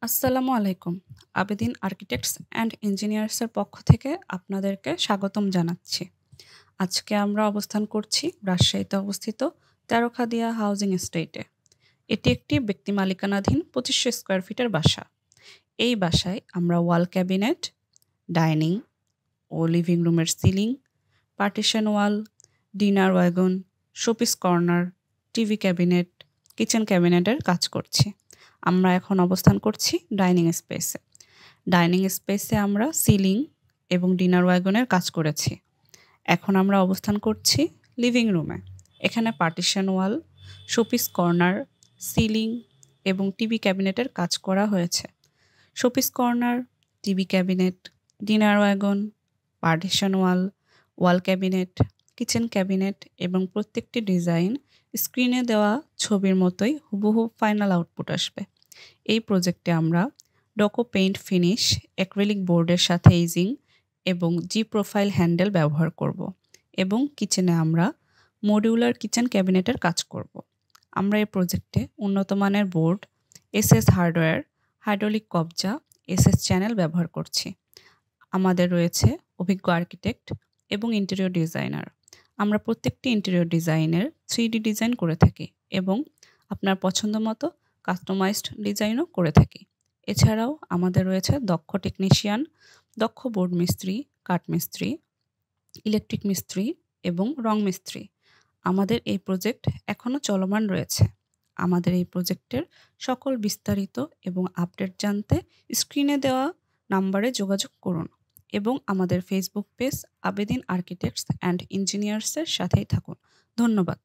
আসসালামু আলাইকুম। Abedin architects and ইঞ্জিনিয়ার্সের পক্ষ থেকে আপনাদেরকে স্বাগতম জানাচ্ছি। আজকে আমরা অবস্থান করছি রাজশাহীতে অবস্থিত তেরোখাদিয়া হাউজিং এস্টেটে। এটি একটি ব্যক্তি মালিকানাধীন ২৫০০ স্কোয়ার ফিটের বাসা। এই বাসায় আমরা ওয়াল ক্যাবিনেট, ডাইনিং ও লিভিং রুমের ceiling, partition wall, dinner wagon, showpiece corner, TV cabinet, kitchen ক্যাবিনেটের কাজ করছি। আমরা এখন অবস্থান করছি ডাইনিং স্পেসে। ডাইনিং স্পেসে আমরা সিলিং এবং ডিনার ওয়াগনের কাজ করেছি। এখন আমরা অবস্থান করছি লিভিং রুমে। এখানে partition wall, showpiece corner, ceiling এবং টিভি ক্যাবিনেটের কাজ করা হয়েছে। Showpiece corner, TV cabinet, dinner wagon, partition wall, wall cabinet, kitchen cabinet এবং প্রত্যেকটি ডিজাইন স্ক্রিনে দেওয়া ছবির মতোই হুবহু ফাইনাল আউটপুট আসবে। এই প্রজেক্টে আমরা ডকো পেইন্ট ফিনিশ, অ্যাক্রিলিক বোর্ডের সাথে ইজিং এবং জি প্রোফাইল হ্যান্ডেল ব্যবহার করব এবং কিচেনে আমরা মডিউলার কিচেন ক্যাবিনেটের কাজ করব। আমরা এই প্রজেক্টে উন্নত মানের বোর্ড, এসএস হার্ডওয়্যার, হাইড্রোলিক কবজা, এসএস চ্যানেল ব্যবহার করছি। আমাদের রয়েছে অভিজ্ঞ আর্কিটেক্ট এবং ইন্টেরিয়র ডিজাইনার। আমরা প্রত্যেকটি ইন্টেরিয়র ডিজাইনের 3D ডিজাইন করে থাকি এবং আপনার পছন্দ মতো কাস্টমাইজড ডিজাইনও করে থাকি। এছাড়াও আমাদের রয়েছে দক্ষ টেকনিশিয়ান, দক্ষ বোর্ড মিস্ত্রি, কাঠ মিস্ত্রি, ইলেকট্রিক মিস্ত্রি এবং রং মিস্ত্রি। আমাদের এই প্রজেক্ট এখনও চলমান রয়েছে। আমাদের এই প্রজেক্টের সকল বিস্তারিত এবং আপডেট জানতে স্ক্রিনে দেওয়া নাম্বারে যোগাযোগ করুন এবং আমাদের Facebook page Abedin architects and ইঞ্জিনিয়ার্সের সাথেই থাকুন। ধন্যবাদ।